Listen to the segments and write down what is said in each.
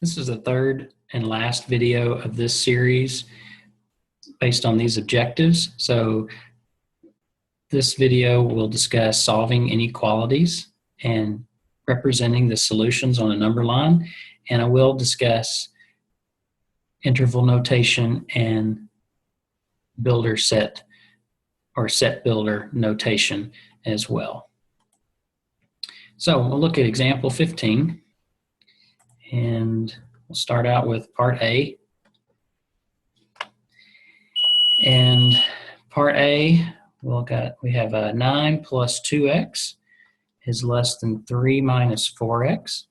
This is the third and last video of this series based on these objectives. So this video will discuss solving inequalities and representing the solutions on a number line, and I will discuss interval notation and builder set or set builder notation as well. So we'll look at example 15. And we'll start out with part A. And part A, we have a 9 plus 2x is less than 3 minus 4x.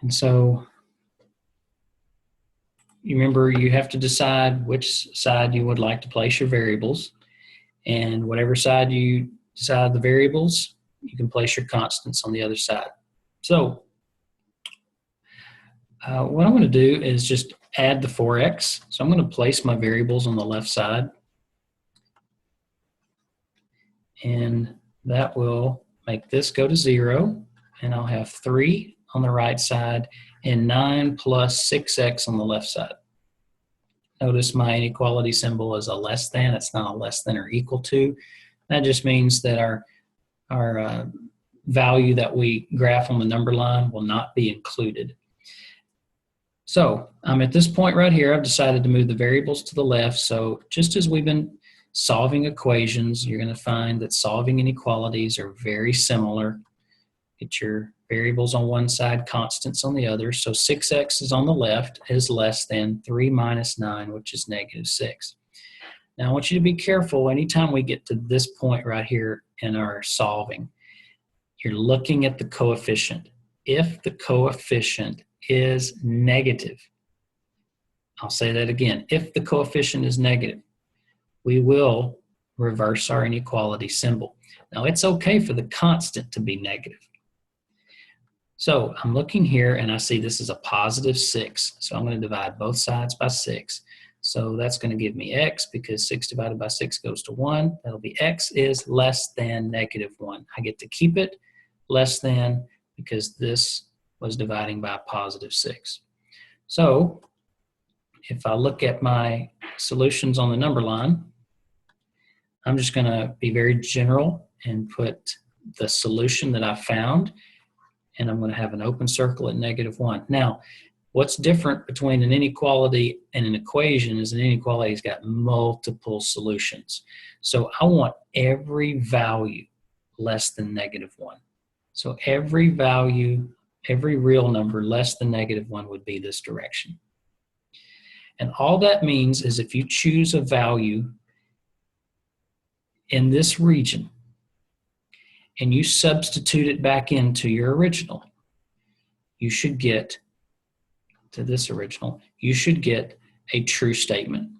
And so you remember you have to decide which side you would like to place your variables. And whatever side you decide the variables, you can place your constants on the other side. So what I'm going to do is just add the 4x. So I'm going to place my variables on the left side. And that will make this go to 0. And I'll have 3 on the right side and 9 plus 6x on the left side. Notice my inequality symbol is a less than. It's not a less than or equal to. That just means that our value that we graph on the number line will not be included. So I'm at this point right here. I've decided to move the variables to the left. So just as we've been solving equations, you're going to find that solving inequalities are very similar. Get your variables on one side, constants on the other. So 6x is on the left is less than 3 minus 9, which is negative 6. Now I want you to be careful anytime we get to this point right here in our solving. You're looking at the coefficient. If the coefficient is negative, I'll say that again, if the coefficient is negative, we will reverse our inequality symbol. Now it's okay for the constant to be negative. So I'm looking here and I see this is a positive 6. So I'm going to divide both sides by 6. So that's going to give me x because 6 divided by 6 goes to 1. That'll be x is less than negative 1. I get to keep it less than because this was dividing by a positive 6. So if I look at my solutions on the number line, I'm just going to be very general and put the solution that I found, and I'm going to have an open circle at negative 1. Now, what's different between an inequality and an equation is an inequality has got multiple solutions. So I want every value less than negative 1. So every value, every real number less than negative 1 would be this direction. And all that means is if you choose a value in this region and you substitute it back into your original, you should get to this original, you should get a true statement.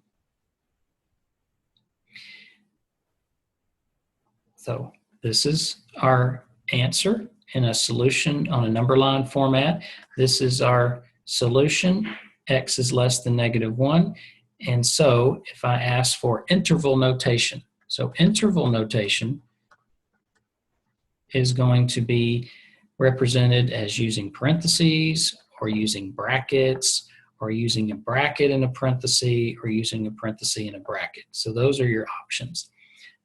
So this is our answer in a solution on a number line format. This is our solution. X is less than negative 1. And so if I ask for interval notation, so interval notation is going to be represented as using parentheses or using brackets or using a bracket in a parenthesis or using a parenthesis in a bracket. So those are your options.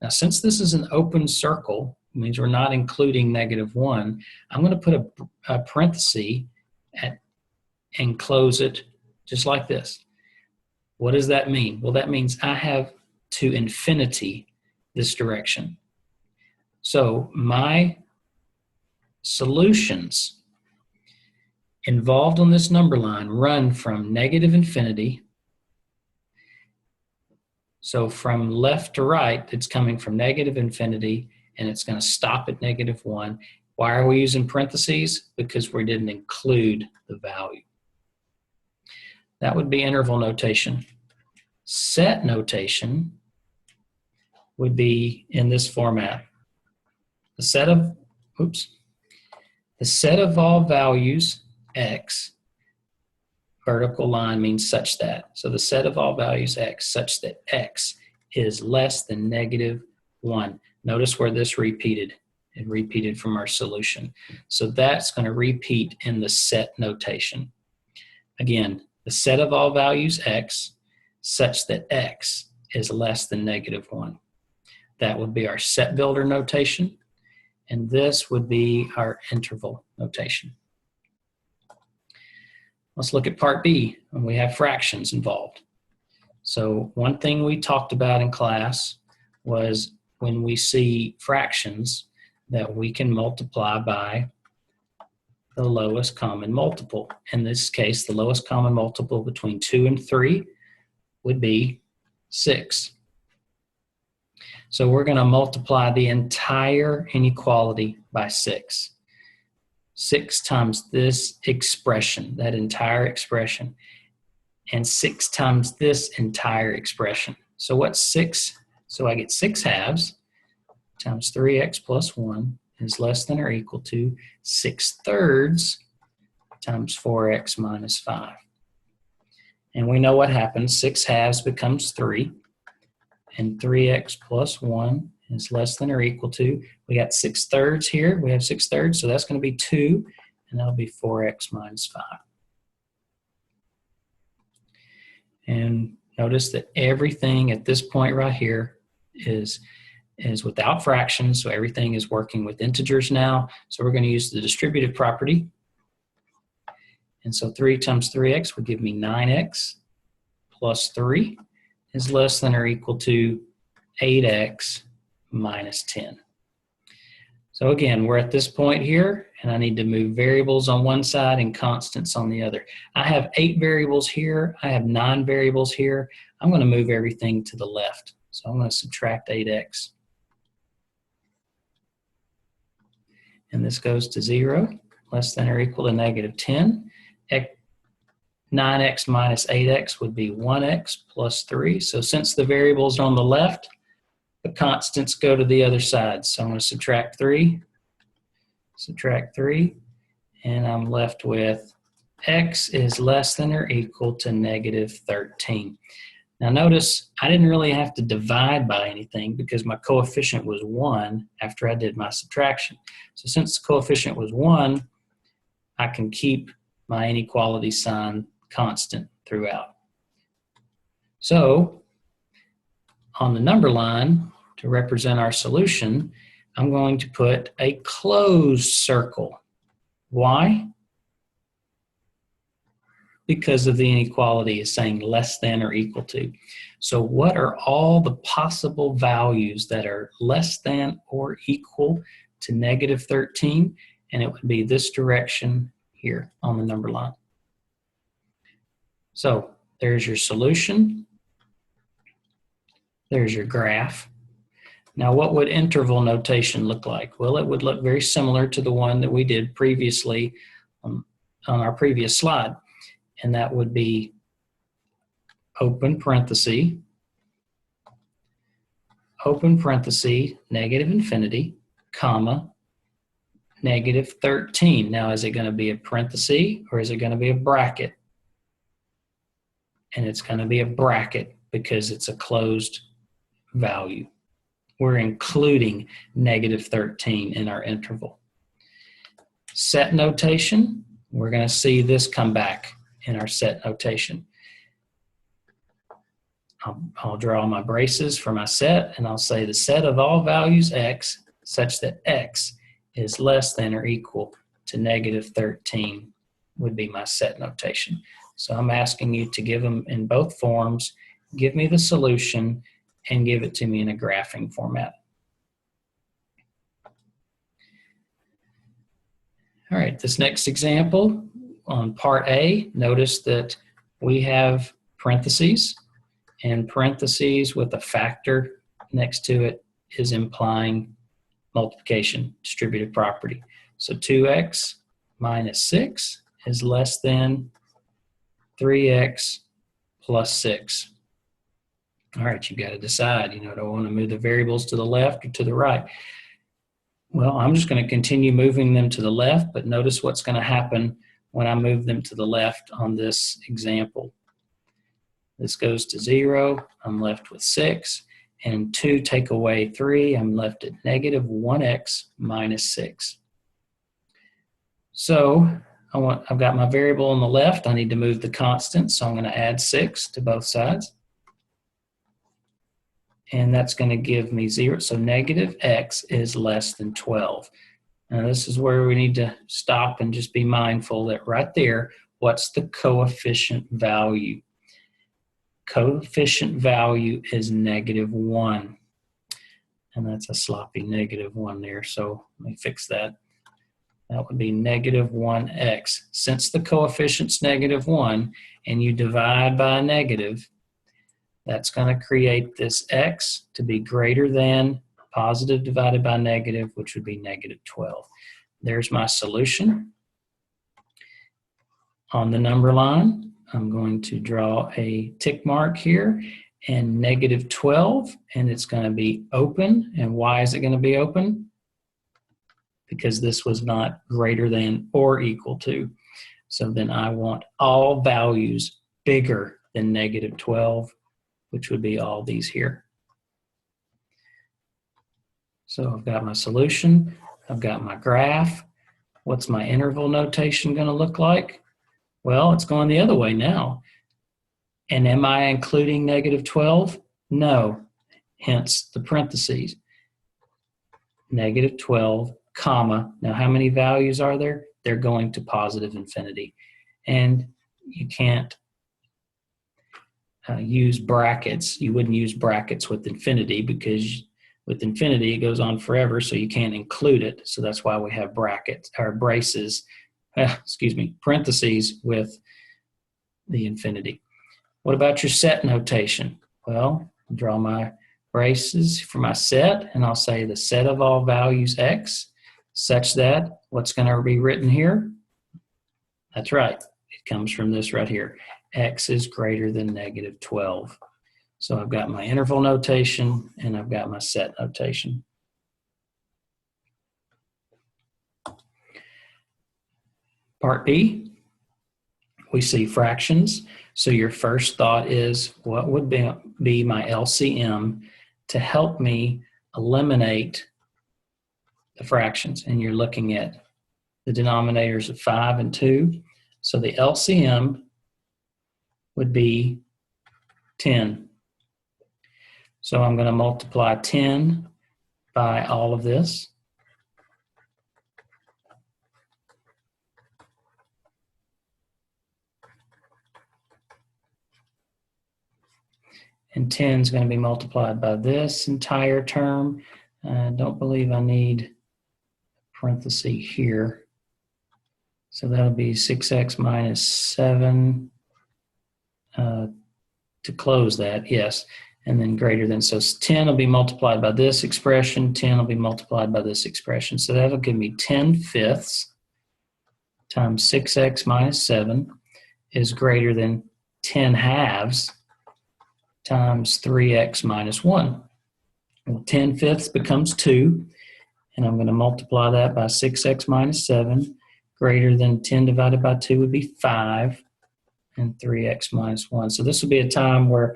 Now, since this is an open circle, it means we're not including negative 1, I'm going to put a parenthesis and close it just like this. What does that mean? Well, that means I have to infinity this direction. So my solutions involved on this number line run from negative infinity. So from left to right, it's coming from negative infinity, and it's going to stop at negative 1. Why are we using parentheses? Because we didn't include the value. That would be interval notation. Set notation would be in this format. The set of all values, x, vertical line means such that. So the set of all values x such that x is less than negative 1. Notice where this repeated. It repeated from our solution. So that's going to repeat in the set notation. Again, the set of all values x such that x is less than -1. That would be our set builder notation, and this would be our interval notation. Let's look at part B, and we have fractions involved. So one thing we talked about in class was when we see fractions that we can multiply by the lowest common multiple. In this case, the lowest common multiple between 2 and 3 would be 6. So we're going to multiply the entire inequality by 6. 6 times this expression, that entire expression, and 6 times this entire expression. So what's 6? So I get 6 halves times 3x plus 1 is less than or equal to 6/3 times 4x minus 5. And we know what happens. 6 halves becomes 3, and 3x plus 1 is less than or equal to, we got 6/3 here. We have 6/3, so that's going to be 2, and that'll be 4x minus 5. And notice that everything at this point right here is without fractions, so everything is working with integers now. So we're going to use the distributive property. And so 3 times 3x would give me 9x plus 3 is less than or equal to 8x minus 10. So again, we're at this point here, and I need to move variables on one side and constants on the other. I have 8 variables here. I have 9 variables here. I'm going to move everything to the left. So I'm going to subtract 8x. And this goes to 0, less than or equal to -10. 9x minus 8x would be 1x plus 3. So since the variable's on the left, the constants go to the other side. So I'm going to subtract 3, and I'm left with x is less than or equal to -13. Now notice I didn't really have to divide by anything because my coefficient was 1 after I did my subtraction. So since the coefficient was 1, I can keep my inequality sign constant throughout. So on the number line, to represent our solution, I'm going to put a closed circle. Why? Because of the inequality is saying less than or equal to. So what are all the possible values that are less than or equal to -13? And it would be this direction here on the number line. So there's your solution. There's your graph. Now what would interval notation look like? Well, it would look very similar to the one that we did previously on our previous slide. And that would be open parenthesis, negative infinity, comma, -13. Now, is it going to be a parenthesis or is it going to be a bracket? And it's going to be a bracket because it's a closed value. We're including -13 in our interval. Set notation, we're going to see this come back in our set notation. I'll draw my braces for my set, and I'll say the set of all values x such that x is less than or equal to -13 would be my set notation. So I'm asking you to give them in both forms, give me the solution, and give it to me in a graphing format. All right, this next example on part A, notice that we have parentheses, and parentheses with a factor next to it is implying multiplication, distributive property. So 2x minus 6 is less than 3x plus 6. All right, you got to decide, do I want to move the variables to the left or to the right? Well, I'm just going to continue moving them to the left, but notice what's going to happen when I move them to the left on this example. This goes to 0, I'm left with 6, and 2 take away 3, I'm left at negative 1x minus 6. So I've got my variable on the left. I need to move the constant, so I'm going to add 6 to both sides. And that's going to give me 0. So negative x is less than 12. Now this is where we need to stop and just be mindful that right there, what's the coefficient value? Coefficient value is negative 1. And that's a sloppy negative 1 there, so let me fix that. That would be negative 1x. Since the coefficient's negative 1 and you divide by a negative, that's going to create this x to be greater than positive divided by negative, which would be negative 12. There's my solution. On the number line, I'm going to draw a tick mark here and negative 12, and it's going to be open. And why is it going to be open? Because this was not greater than or equal to. So then I want all values bigger than negative 12, which would be all these here. So I've got my solution, I've got my graph. What's my interval notation going to look like? Well, it's going the other way now. And am I including negative 12? No, hence the parentheses. Negative 12, comma. Now how many values are there? They're going to positive infinity. And you can't use brackets. You wouldn't use brackets with infinity because with infinity it goes on forever, so you can't include it. So that's why we have brackets or braces, parentheses with the infinity. What about your set notation? Well, I'll draw my braces for my set, and I'll say the set of all values x, such that what's going to be written here? That's right. It comes from this right here. X is greater than negative 12. So I've got my interval notation and I've got my set notation. Part B, we see fractions. So your first thought is, what would be my LCM to help me eliminate the fractions? And you're looking at the denominators of 5 and 2. So the LCM would be 10. So I'm going to multiply 10 by all of this. And 10 is going to be multiplied by this entire term. I don't believe I need parenthesis here. So that'll be 6x minus 7 to close that, yes. And then greater than, so 10 will be multiplied by this expression, 10 will be multiplied by this expression. So that'll give me 10 fifths times 6x minus 7 is greater than 10 halves times 3x minus 1. Well, 10 fifths becomes 2, and I'm going to multiply that by 6x minus 7. Greater than 10 divided by 2 would be 5, and 3x minus 1. So this would be a time where,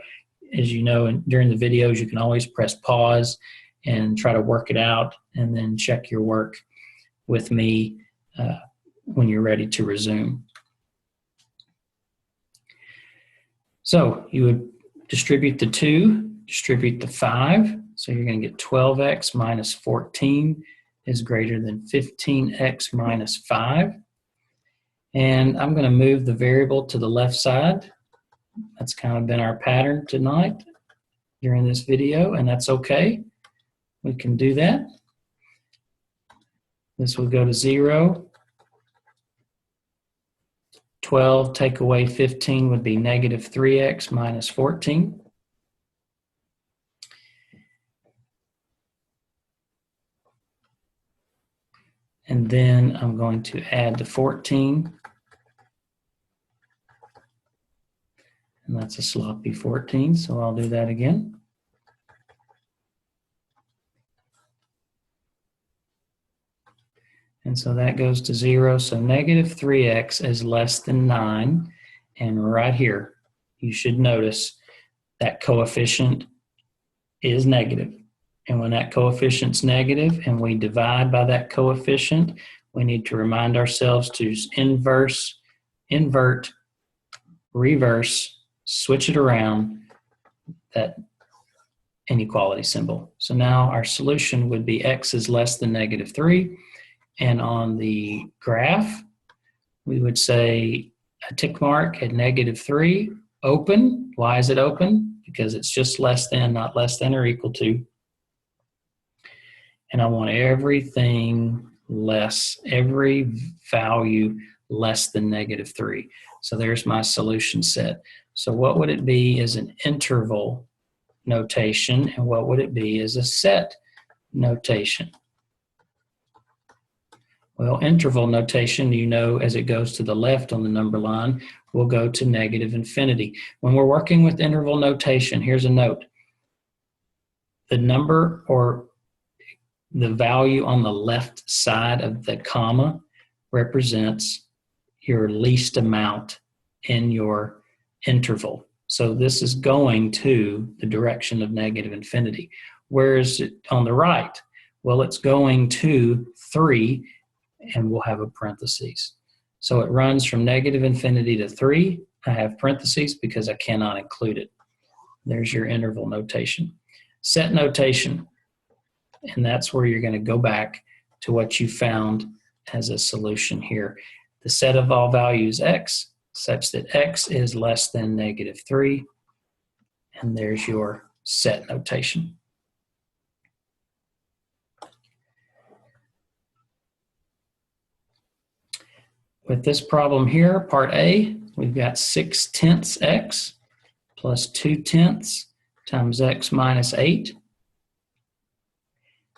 as you know, during the videos, you can always press pause and try to work it out, and then check your work with me when you're ready to resume. So you would distribute the 2, distribute the 5, so you're going to get 12x minus 14 is greater than 15x minus 5. And I'm going to move the variable to the left side. That's kind of been our pattern tonight during this video, and that's okay. We can do that. This will go to 0. 12 take away 15 would be negative 3x minus 14. And then I'm going to add the 14. And that's a sloppy 14, so I'll do that again. And so that goes to 0, so negative 3x is less than 9. And right here, you should notice that coefficient is negative. And when that coefficient's negative and we divide by that coefficient, we need to remind ourselves to invert, reverse, switch it around, that inequality symbol. So now our solution would be x is less than -3. And on the graph, we would say a tick mark at -3, open. Why is it open? Because it's just less than, not less than or equal to. And I want everything less, every value less than -3. So there's my solution set. So what would it be as an interval notation, and what would it be as a set notation? Well, interval notation, you know, as it goes to the left on the number line, will go to -infinity. When we're working with interval notation, here's a note. The number or the value on the left side of the comma represents your least amount in your interval. So this is going to the direction of -infinity. Where is it on the right? Well, it's going to 3, and we'll have a parentheses. So it runs from -infinity to 3. I have parentheses because I cannot include it. There's your interval notation. Set notation, and that's where you're going to go back to what you found as a solution here. The set of all values x, such that x is less than -3, and there's your set notation. With this problem here, part A, we've got 6/10 x plus 2/10 times x minus 8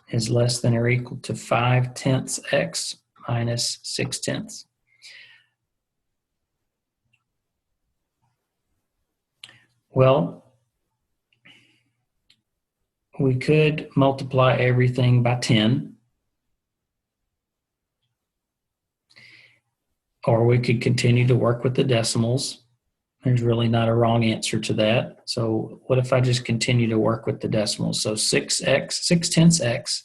is less than or equal to 5/10 x minus 6/10. Well, we could multiply everything by 10, or we could continue to work with the decimals. There's really not a wrong answer to that. So what if I just continue to work with the decimals? So 6/10 x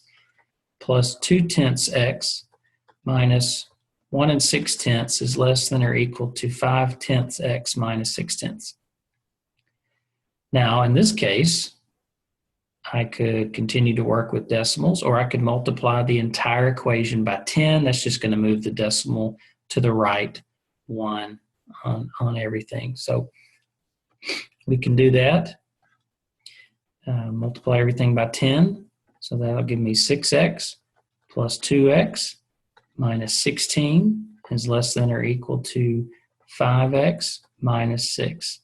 plus 2/10 x minus 1 6/10 is less than or equal to 5/10 x minus 6/10. Now, in this case, I could continue to work with decimals, or I could multiply the entire equation by 10. That's just going to move the decimal to the right one on everything. So we can do that. Multiply everything by 10. So that'll give me 6x plus 2x minus 16 is less than or equal to 5x minus 6.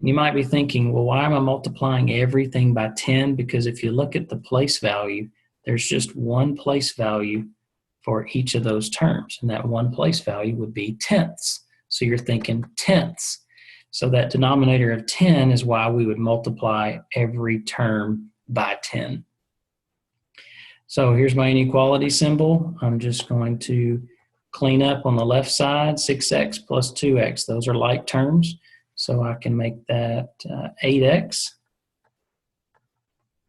You might be thinking, well, why am I multiplying everything by 10? Because if you look at the place value, there's just one place value for each of those terms, and that one place value would be tenths. So you're thinking tenths. So that denominator of 10 is why we would multiply every term by 10. So here's my inequality symbol. I'm just going to clean up on the left side, 6x plus 2x. Those are like terms. So I can make that 8x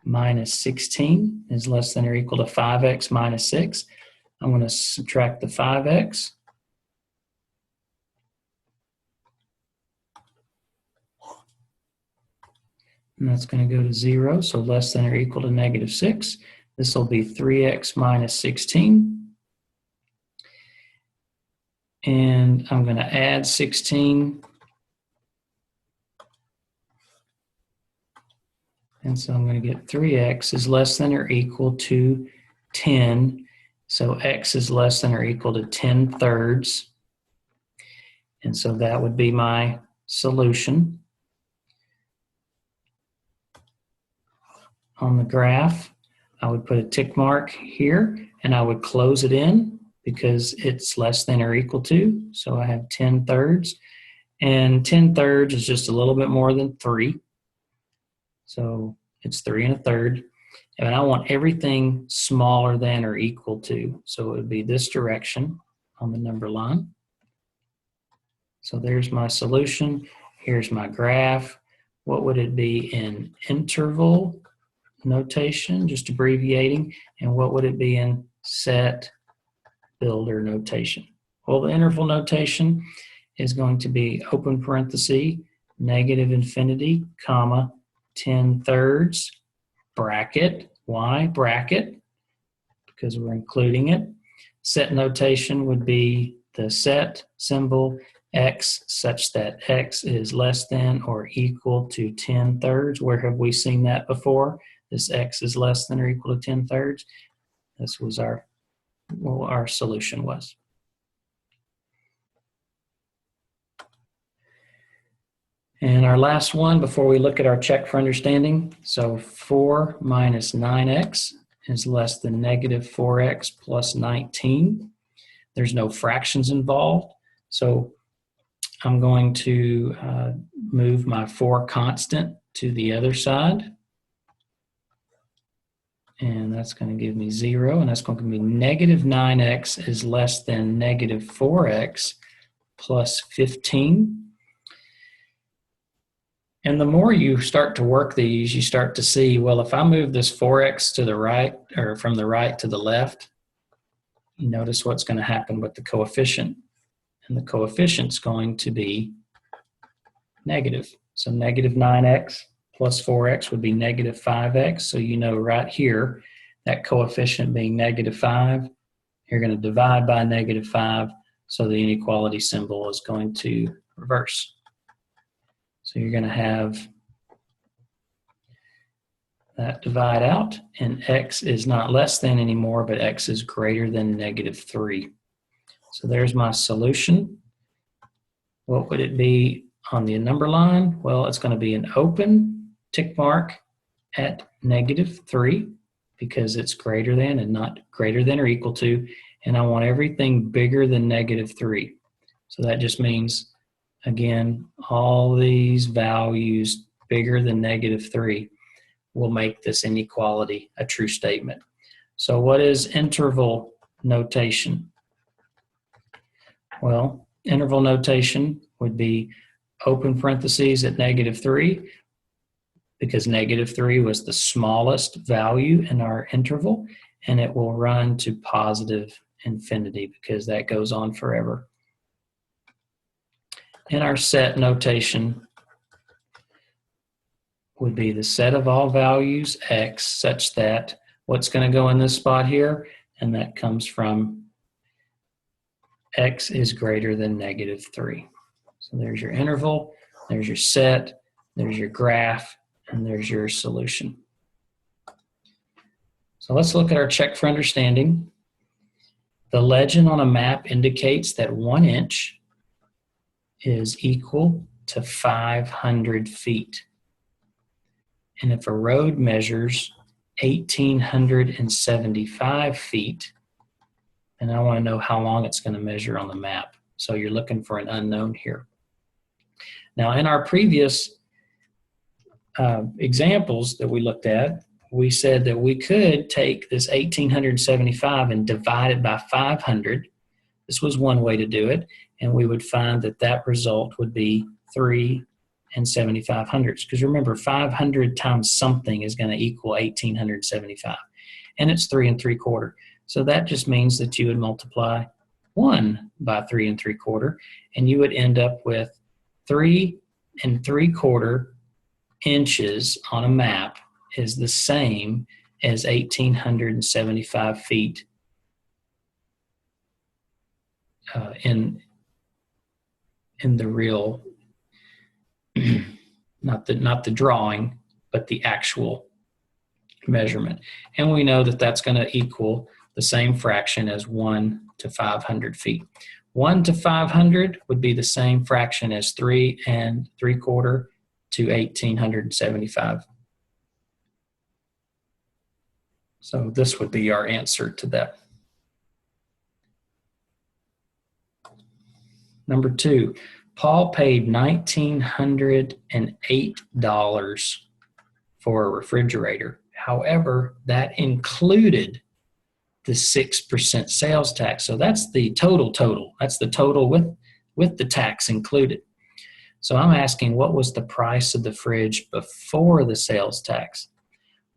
minus 16 is less than or equal to 5x minus 6. I'm going to subtract the 5x. And that's going to go to 0, so less than or equal to -6. This will be 3x minus 16. And I'm going to add 16. And so I'm going to get 3x is less than or equal to 10. So x is less than or equal to 10/3. And so that would be my solution. On the graph, I would put a tick mark here, and I would close it in because it's less than or equal to. So I have 10/3. And 10/3 is just a little bit more than 3. So it's 3 1/3. And I want everything smaller than or equal to. So it would be this direction on the number line. So there's my solution. Here's my graph. What would it be in interval notation, just abbreviating, and what would it be in set builder notation? Well, the interval notation is going to be open parenthesis, negative infinity, comma, 10/3, bracket. Why bracket? Because we're including it. Set notation would be the set symbol x such that x is less than or equal to 10/3. Where have we seen that before? This x is less than or equal to 10/3. This was our solution was. And our last one before we look at our check for understanding. So 4 minus 9x is less than negative 4x plus 19. There's no fractions involved. So I'm going to move my 4 constant to the other side. And that's going to give me 0. And that's going to give me negative 9x is less than negative 4x plus 15. And the more you start to work these, you start to see, well, if I move this 4x to the right, or from the right to the left, you notice what's going to happen with the coefficient. And the coefficient's going to be negative. So negative 9x plus 4x would be negative 5x. So you know right here, that coefficient being negative 5, you're going to divide by negative 5, so the inequality symbol is going to reverse. So you're going to have that divide out, and x is not less than anymore, but x is greater than negative 3. So there's my solution. What would it be on the number line? Well, it's going to be an open tick mark at negative 3 because it's greater than and not greater than or equal to, and I want everything bigger than negative 3. So that just means, again, all these values bigger than negative 3 will make this inequality a true statement. So what is interval notation? Well, interval notation would be open parentheses at negative 3 because negative 3 was the smallest value in our interval, and it will run to positive infinity because that goes on forever. And our set notation would be the set of all values x such that what's going to go in this spot here, and that comes from x is greater than negative 3. So there's your interval, there's your set, there's your graph, and there's your solution. So let's look at our check for understanding. The legend on a map indicates that 1 inch is equal to 500 feet. And if a road measures 1,875 feet, then I want to know how long it's going to measure on the map. So you're looking for an unknown here. Now, in our previous examples that we looked at, we said that we could take this 1,875 and divide it by 500. This was one way to do it, and we would find that that result would be 3 75/100. Because remember, 500 times something is going to equal 1,875, and it's 3 3/4. So that just means that you would multiply 1 by 3 3/4, and you would end up with 3 3/4 inches on a map is the same as 1,875 feet in the real, not the drawing, but the actual measurement. And we know that that's going to equal the same fraction as 1 to 500 feet. 1 to 500 would be the same fraction as 3 3/4 to 1,875. So this would be our answer to that. Number 2, Paul paid $1,908 for a refrigerator. However, that included the 6% sales tax. So that's the total. That's the total with the tax included. So I'm asking, what was the price of the fridge before the sales tax?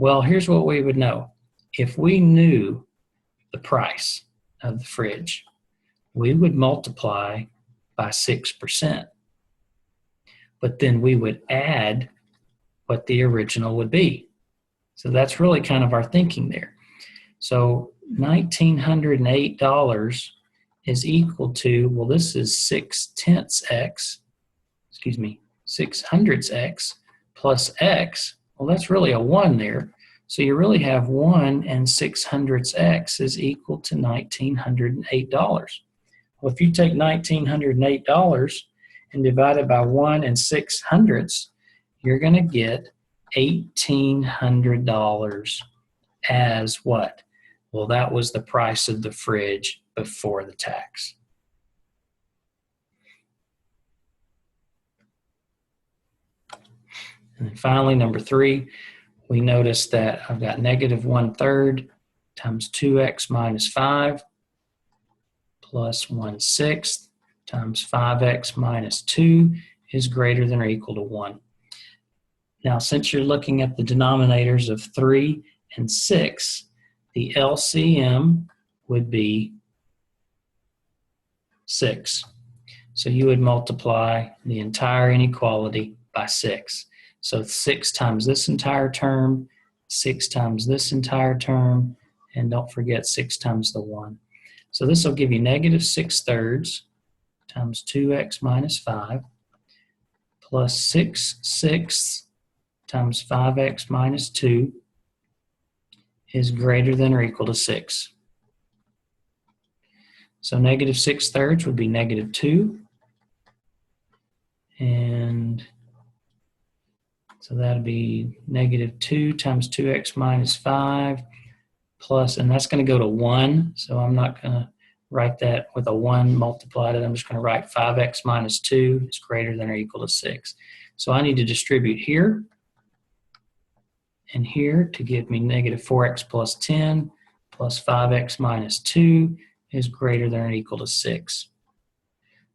Well, here's what we would know. If we knew the price of the fridge, we would multiply by 6%. But then we would add what the original would be. So that's really kind of our thinking there. So $1,908 is equal to, well, this is 600ths x plus x. Well, that's really a 1 there. So you really have 1 and 600ths x is equal to $1,908. Well, if you take $1,908 and divide it by 1 and 600ths, you're going to get $1,800 as what? Well, that was the price of the fridge before the tax. And then finally, number 3, we notice that I've got negative 1/3 times 2x minus 5 plus 1/6 times 5x minus 2 is greater than or equal to 1. Now, since you're looking at the denominators of 3 and 6, the LCM would be 6. So you would multiply the entire inequality by 6. So 6 times this entire term, 6 times this entire term, and don't forget 6 times the 1. So this will give you negative 6/3 times 2x minus 5 plus 6/6 times 5x minus 2 is greater than or equal to 6. So negative 6/3 would be negative 2. And so that would be negative 2 times 2x minus 5 plus, and that's going to go to 1. So I'm not going to write that with a 1 multiplied it. I'm just going to write 5x minus 2 is greater than or equal to 6. So I need to distribute here and here to give me negative 4x plus 10 plus 5x minus 2 is greater than or equal to 6.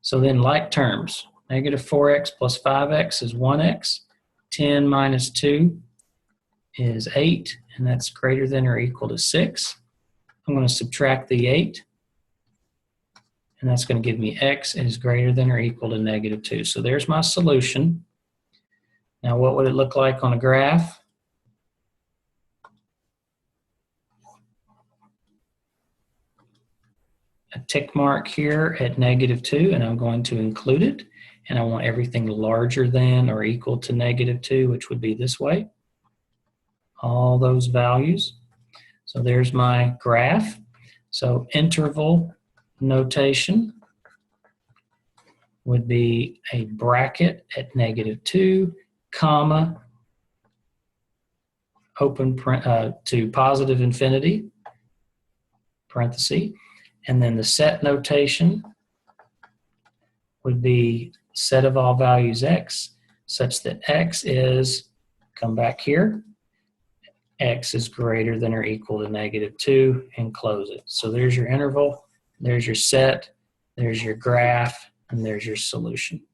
So then like terms, negative 4x plus 5x is 1x, 10 minus 2 is 8, and that's greater than or equal to 6. I'm going to subtract the 8, and that's going to give me x is greater than or equal to negative 2. So there's my solution. Now what would it look like on a graph? A tick mark here at negative 2, and I'm going to include it. And I want everything larger than or equal to negative 2, which would be this way. All those values. So there's my graph. So interval notation would be a bracket at negative 2, comma, open to positive infinity, parenthesis. And then the set notation would be set of all values x, such that x is, come back here, x is greater than or equal to negative 2, and close it. So there's your interval, there's your set, there's your graph, and there's your solution.